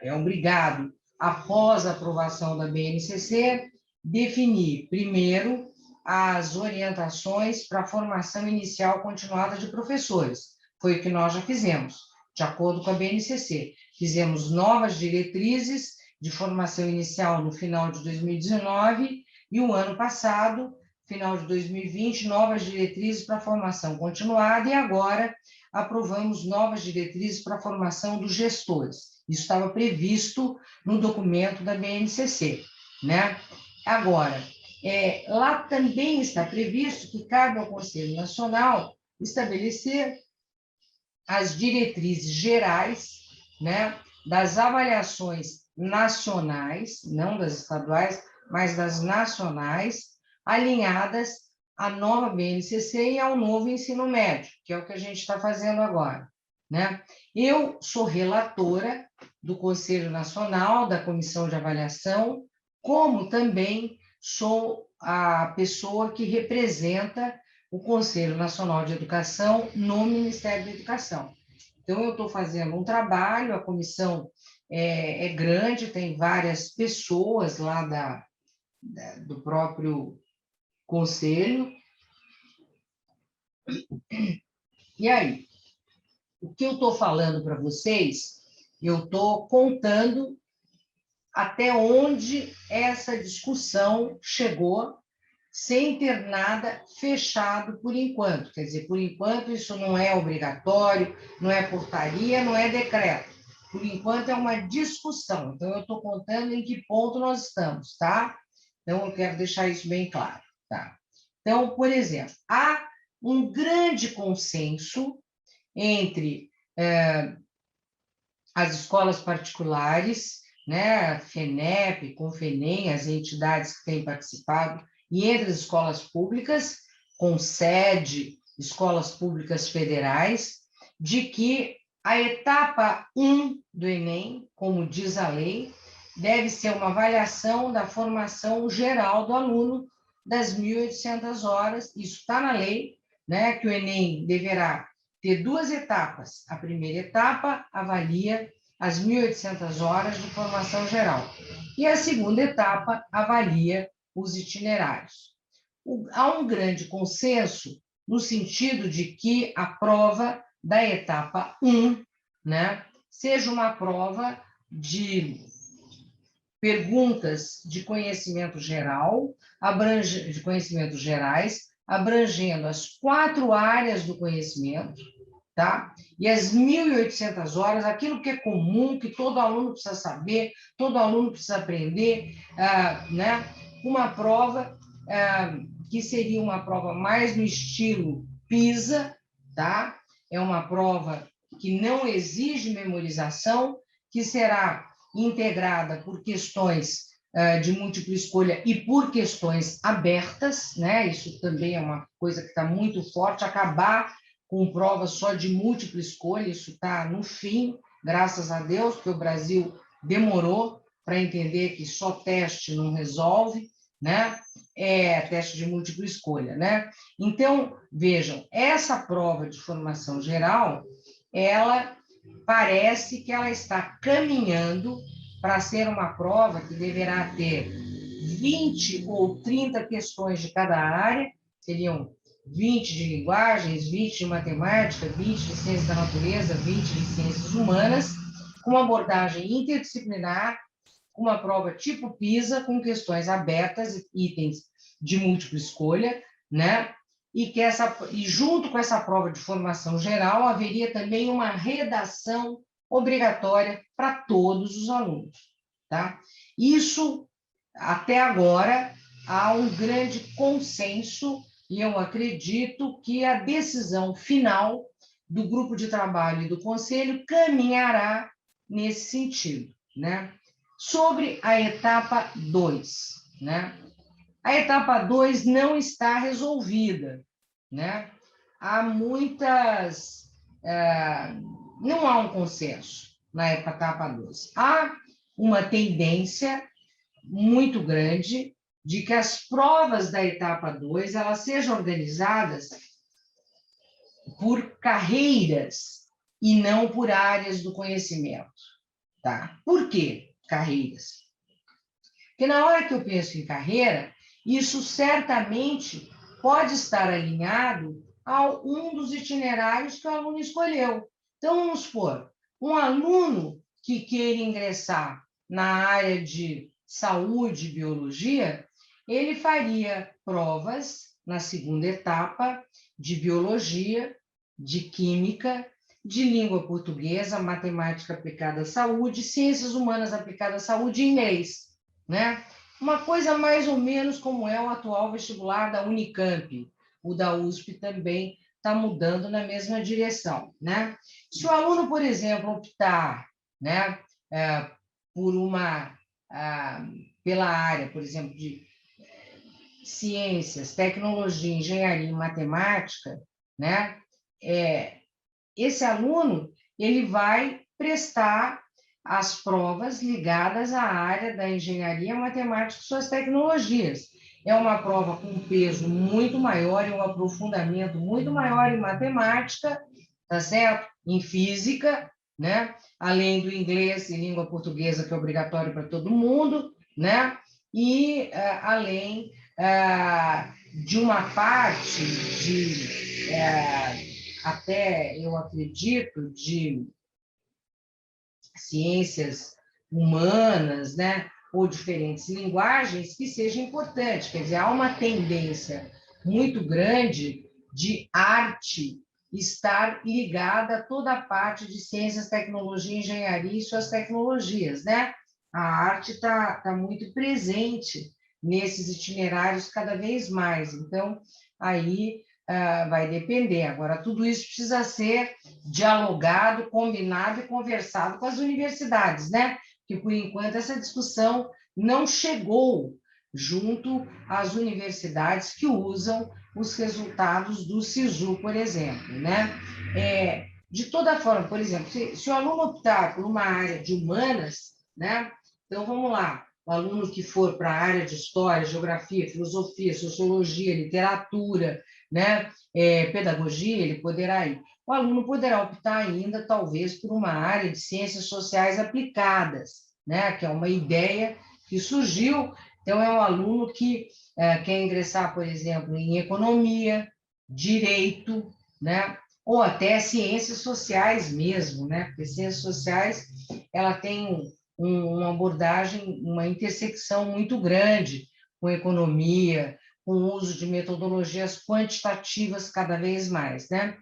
é obrigado, após a aprovação da BNCC, definir, primeiro, as orientações para a formação inicial continuada de professores. Foi o que nós já fizemos, de acordo com a BNCC. Fizemos novas diretrizes de formação inicial no final de 2019 e o ano passado, final de 2020, novas diretrizes para a formação continuada, e agora aprovamos novas diretrizes para a formação dos gestores. Isso estava previsto no documento da BNCC, né? Agora, lá também está previsto que cabe ao Conselho Nacional estabelecer as diretrizes gerais, né, das avaliações nacionais, não das estaduais, mas das nacionais, alinhadas à nova BNCC e ao novo ensino médio, que é o que a gente está fazendo agora, né? Eu sou relatora do Conselho Nacional, da Comissão de Avaliação, como também sou a pessoa que representa o Conselho Nacional de Educação no Ministério da Educação. Então, eu estou fazendo um trabalho, a comissão é grande, tem várias pessoas lá do próprio conselho. E aí, o que eu estou falando para vocês, eu estou contando até onde essa discussão chegou, sem ter nada fechado por enquanto. Quer dizer, por enquanto, isso não é obrigatório, não é portaria, não é decreto. Por enquanto, é uma discussão. Então, eu estou contando em que ponto nós estamos, tá? Então, eu quero deixar isso bem claro, tá? Então, por exemplo, há um grande consenso entre as escolas particulares, né, FENEP, Confenem, as entidades que têm participado, e entre as escolas públicas, com sede, escolas públicas federais, de que a etapa 1 do Enem, como diz a lei, deve ser uma avaliação da formação geral do aluno das 1.800 horas, isso está na lei, né, que o Enem deverá ter 2 etapas. A primeira etapa avalia as 1.800 horas de formação geral, e a segunda etapa avalia os itinerários. Há um grande consenso no sentido de que a prova da etapa 1, né, seja uma prova de perguntas de conhecimento geral, de conhecimentos gerais, abrangendo as 4 áreas do conhecimento, tá? E as 1.800 horas, aquilo que é comum, que todo aluno precisa saber, todo aluno precisa aprender, né? Uma prova que seria uma prova mais no estilo PISA, tá? É uma prova que não exige memorização, que será integrada por questões de múltipla escolha e por questões abertas, né? Isso também é uma coisa que está muito forte, acabar com provas só de múltipla escolha, isso está no fim, graças a Deus, porque o Brasil demorou para entender que só teste não resolve, né? Teste de múltipla escolha, né? Então, vejam, essa prova de formação geral, ela parece que ela está caminhando para ser uma prova que deverá ter 20 ou 30 questões de cada área, seriam 20 de linguagens, 20 de matemática, 20 de ciências da natureza, 20 de ciências humanas, com uma abordagem interdisciplinar, uma prova tipo PISA, com questões abertas, itens de múltipla escolha, né? E junto com essa prova de formação geral, haveria também uma redação obrigatória para todos os alunos, tá? Isso, até agora, há um grande consenso, e eu acredito que a decisão final do grupo de trabalho e do conselho caminhará nesse sentido, né? Sobre a etapa 2, né? A etapa 2 não está resolvida, né? Há muitas... não há um consenso na etapa 2. Há uma tendência muito grande de que as provas da etapa 2 elas sejam organizadas por carreiras e não por áreas do conhecimento, tá? Por quê carreiras? Porque na hora que eu penso em carreira, isso certamente pode estar alinhado a um dos itinerários que o aluno escolheu. Então, vamos supor, um aluno que queira ingressar na área de saúde e biologia, ele faria provas na segunda etapa de biologia, de química, de língua portuguesa, matemática aplicada à saúde, ciências humanas aplicadas à saúde e inglês, né? uma coisa mais ou menos como é o atual vestibular da Unicamp. O da USP também está mudando na mesma direção, né? Se o aluno, por exemplo, optar, né, por pela área, por exemplo, de ciências, tecnologia, engenharia e matemática, né, esse aluno ele vai prestar as provas ligadas à área da engenharia, matemática e suas tecnologias. É uma prova com um peso muito maior e um aprofundamento muito maior em matemática, tá certo? Em física, né? Além do inglês e língua portuguesa, que é obrigatório para todo mundo, né? E além de uma parte de, até eu acredito, de ciências humanas, né? Ou diferentes linguagens, que seja importante. Quer dizer, há uma tendência muito grande de arte estar ligada a toda a parte de ciências, tecnologia, engenharia e suas tecnologias, né? A arte está muito presente nesses itinerários cada vez mais. Então, aí vai depender. Agora, tudo isso precisa ser dialogado, combinado e conversado com as universidades, né? Que, por enquanto, essa discussão não chegou junto às universidades que usam os resultados do SISU, por exemplo, né? De toda forma, por exemplo, se o aluno optar por uma área de humanas, né? Então, vamos lá, o aluno que for para a área de história, geografia, filosofia, sociologia, literatura, né? Pedagogia, ele poderá ir. O aluno poderá optar ainda, talvez, por uma área de ciências sociais aplicadas, né? Que é uma ideia que surgiu. Então, é um aluno que quer ingressar, por exemplo, em economia, direito, né? Ou até ciências sociais mesmo, né? Porque ciências sociais ela tem uma abordagem, uma intersecção muito grande com economia, com o uso de metodologias quantitativas cada vez mais, né?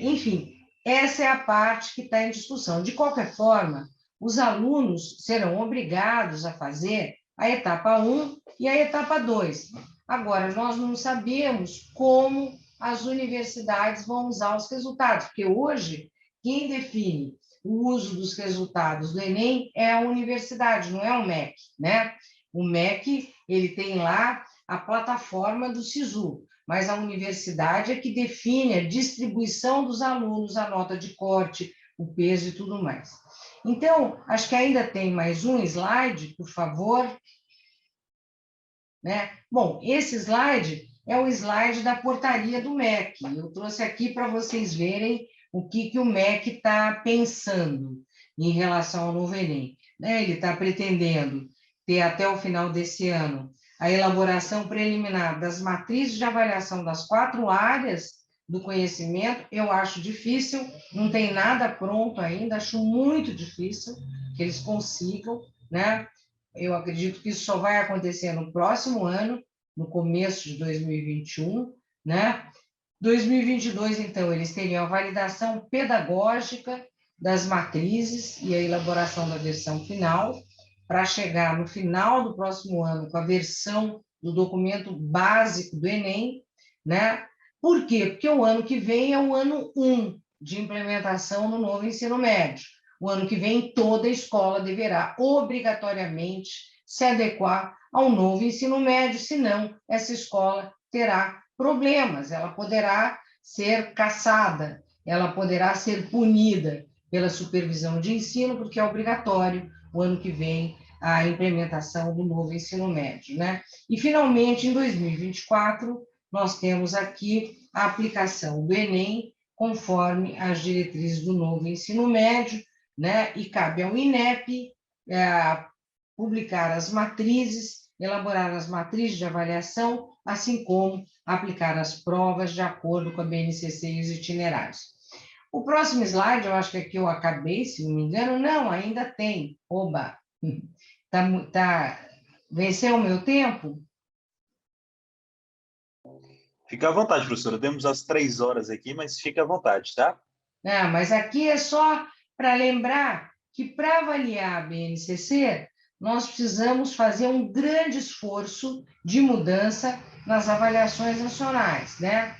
Enfim, essa é a parte que está em discussão. De qualquer forma, os alunos serão obrigados a fazer a etapa 1 e a etapa 2. Agora, nós não sabemos como as universidades vão usar os resultados, porque hoje, quem define o uso dos resultados do Enem é a universidade, não é o MEC, né? O MEC, ele tem lá a plataforma do SISU, mas a universidade é que define a distribuição dos alunos, a nota de corte, o peso e tudo mais. Então, acho que ainda tem mais um slide, por favor. Né? Bom, esse slide é o slide da portaria do MEC. Eu trouxe aqui para vocês verem o que o MEC está pensando em relação ao novo Enem. Né? Ele está pretendendo ter até o final desse ano a elaboração preliminar das matrizes de avaliação das 4 áreas do conhecimento. Eu acho difícil, não tem nada pronto ainda, acho muito difícil que eles consigam, né? Eu acredito que isso só vai acontecer no próximo ano, no começo de 2021, né? 2022, então, eles teriam a validação pedagógica das matrizes e a elaboração da versão final, para chegar no final do próximo ano com a versão do documento básico do Enem, né? Por quê? Porque o ano que vem é o ano 1 de implementação no novo ensino médio. O ano que vem, toda escola deverá obrigatoriamente se adequar ao novo ensino médio, senão essa escola terá problemas, ela poderá ser caçada, ela poderá ser punida pela supervisão de ensino, porque é obrigatório o ano que vem a implementação do novo ensino médio, né? E, finalmente, em 2024, nós temos aqui a aplicação do Enem, conforme as diretrizes do novo ensino médio, né? E cabe ao INEP publicar as matrizes, elaborar as matrizes de avaliação, assim como aplicar as provas de acordo com a BNCC e os itinerários. O próximo slide, eu acho que aqui eu acabei, se não me engano, não, ainda tem. Oba! Venceu o meu tempo? Fica à vontade, professora. Temos as 3 horas aqui, mas fica à vontade, tá? Mas aqui é só para lembrar que, para avaliar a BNCC, nós precisamos fazer um grande esforço de mudança nas avaliações nacionais, né?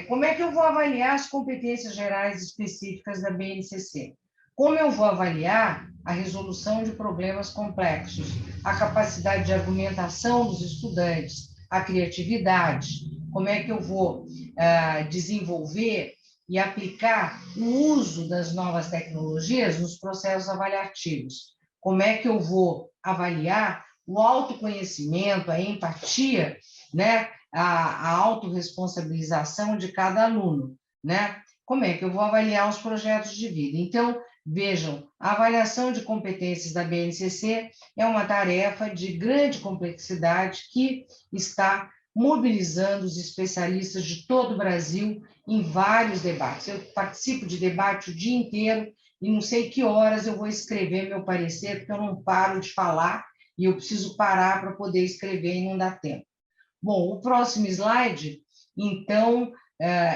Como é que eu vou avaliar as competências gerais específicas da BNCC? Como eu vou avaliar a resolução de problemas complexos, a capacidade de argumentação dos estudantes, a criatividade? Como é que eu vou desenvolver e aplicar o uso das novas tecnologias nos processos avaliativos? Como é que eu vou avaliar o autoconhecimento, a empatia, né? A autorresponsabilização de cada aluno, né? Como é que eu vou avaliar os projetos de vida? Então, vejam, a avaliação de competências da BNCC é uma tarefa de grande complexidade que está mobilizando os especialistas de todo o Brasil em vários debates. Eu participo de debate o dia inteiro e não sei que horas eu vou escrever meu parecer, porque eu não paro de falar e eu preciso parar para poder escrever e não dá tempo. Bom, o próximo slide, então,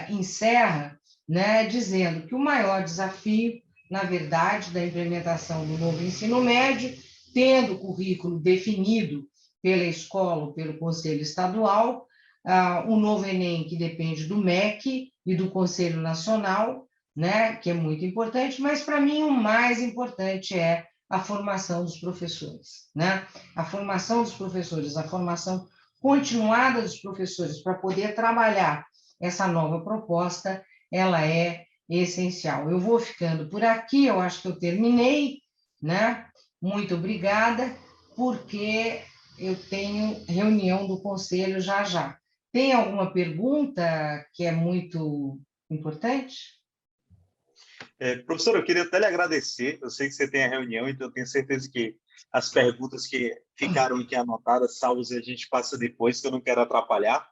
encerra, né, dizendo que o maior desafio, na verdade, da implementação do novo ensino médio, tendo o currículo definido pela escola ou pelo Conselho Estadual, o novo Enem, que depende do MEC e do Conselho Nacional, né, que é muito importante, mas, para mim, o mais importante é a formação dos professores, né? A formação dos professores, a formação continuada dos professores para poder trabalhar essa nova proposta, ela é essencial. Eu vou ficando por aqui, eu acho que eu terminei, né? Muito obrigada, porque eu tenho reunião do conselho já já. Tem alguma pergunta que é muito importante? Professor, eu queria até lhe agradecer. Eu sei que você tem a reunião, então eu tenho certeza que as perguntas que ficaram aqui anotadas, salvos, a gente passa depois, que eu não quero atrapalhar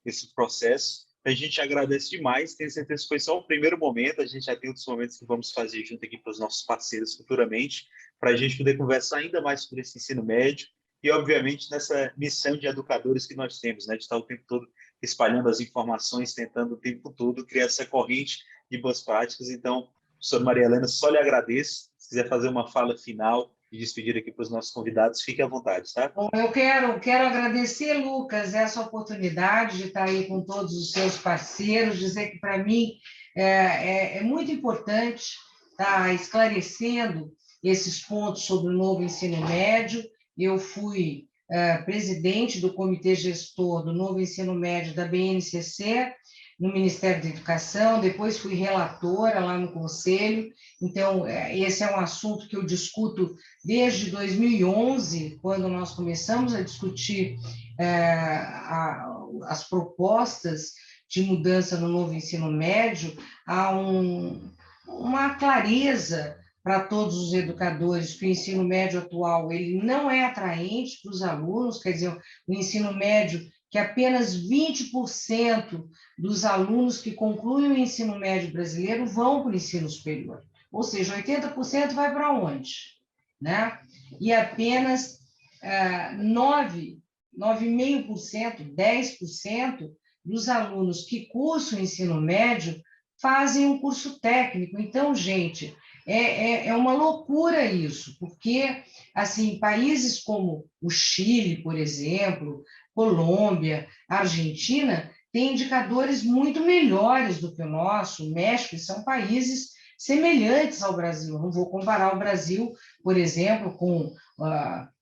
esse processo. A gente agradece demais, tenho certeza que foi só o primeiro momento, a gente já tem outros momentos que vamos fazer junto aqui para os nossos parceiros futuramente, para a gente poder conversar ainda mais sobre esse ensino médio e, obviamente, nessa missão de educadores que nós temos, né, de estar o tempo todo espalhando as informações, tentando o tempo todo criar essa corrente de boas práticas. Então, professora Maria Helena, só lhe agradeço. Se quiser fazer uma fala final e despedir aqui para os nossos convidados, fique à vontade, tá? Bom, eu quero agradecer, Lucas, essa oportunidade de estar aí com todos os seus parceiros, dizer que, para mim, é muito importante estar esclarecendo esses pontos sobre o novo ensino médio. Eu fui presidente do comitê gestor do novo ensino médio da BNCC, no Ministério da Educação, depois fui relatora lá no Conselho. Então, esse é um assunto que eu discuto desde 2011, quando nós começamos a discutir as propostas de mudança no novo ensino médio. Há uma clareza para todos os educadores que o ensino médio atual ele não é atraente para os alunos, quer dizer, o ensino médio que apenas 20% dos alunos que concluem o ensino médio brasileiro vão para o ensino superior. Ou seja, 80% vai para onde? Né? E apenas 9,5%, 10% dos alunos que cursam o ensino médio fazem um curso técnico. Então, gente, é uma loucura isso, porque assim, países como o Chile, por exemplo, Colômbia, Argentina, têm indicadores muito melhores do que o nosso. O México, são países semelhantes ao Brasil. Não vou comparar o Brasil, por exemplo, com,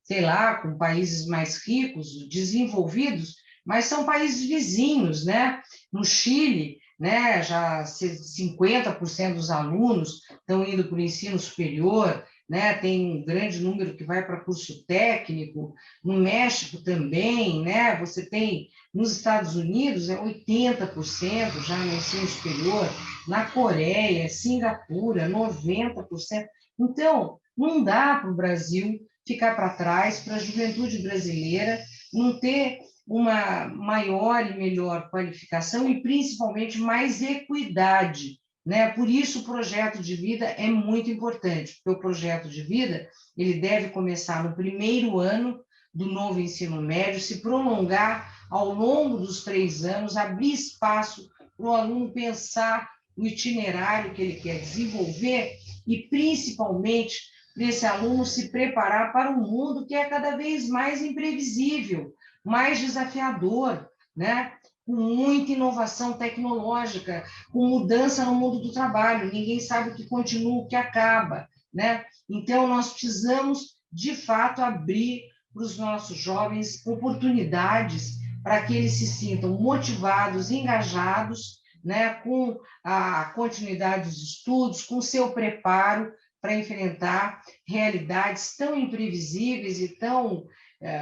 sei lá, com países mais ricos, desenvolvidos, mas são países vizinhos, né? No Chile, né, já 50% dos alunos estão indo para o ensino superior, né? Tem um grande número que vai para curso técnico. No México também, né? Você tem, nos Estados Unidos, 80% já no ensino superior, na Coreia, Singapura, 90%. Então, não dá para o Brasil ficar para trás, para a juventude brasileira não ter uma maior e melhor qualificação e, principalmente, mais equidade, né? Por isso, o projeto de vida é muito importante, porque o projeto de vida ele deve começar no primeiro ano do novo ensino médio, se prolongar ao longo dos 3 anos, abrir espaço para o aluno pensar o itinerário que ele quer desenvolver e, principalmente, desse aluno se preparar para um mundo que é cada vez mais imprevisível, mais desafiador, né? Com muita inovação tecnológica, com mudança no mundo do trabalho, ninguém sabe o que continua, o que acaba, né? Então, nós precisamos, de fato, abrir para os nossos jovens oportunidades para que eles se sintam motivados, engajados, né, com a continuidade dos estudos, com o seu preparo para enfrentar realidades tão imprevisíveis e tão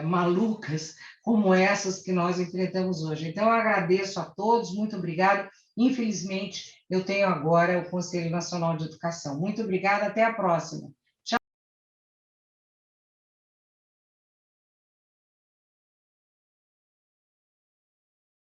malucas como essas que nós enfrentamos hoje. Então, eu agradeço a todos, muito obrigado. Infelizmente, eu tenho agora o Conselho Nacional de Educação. Muito obrigada, até a próxima.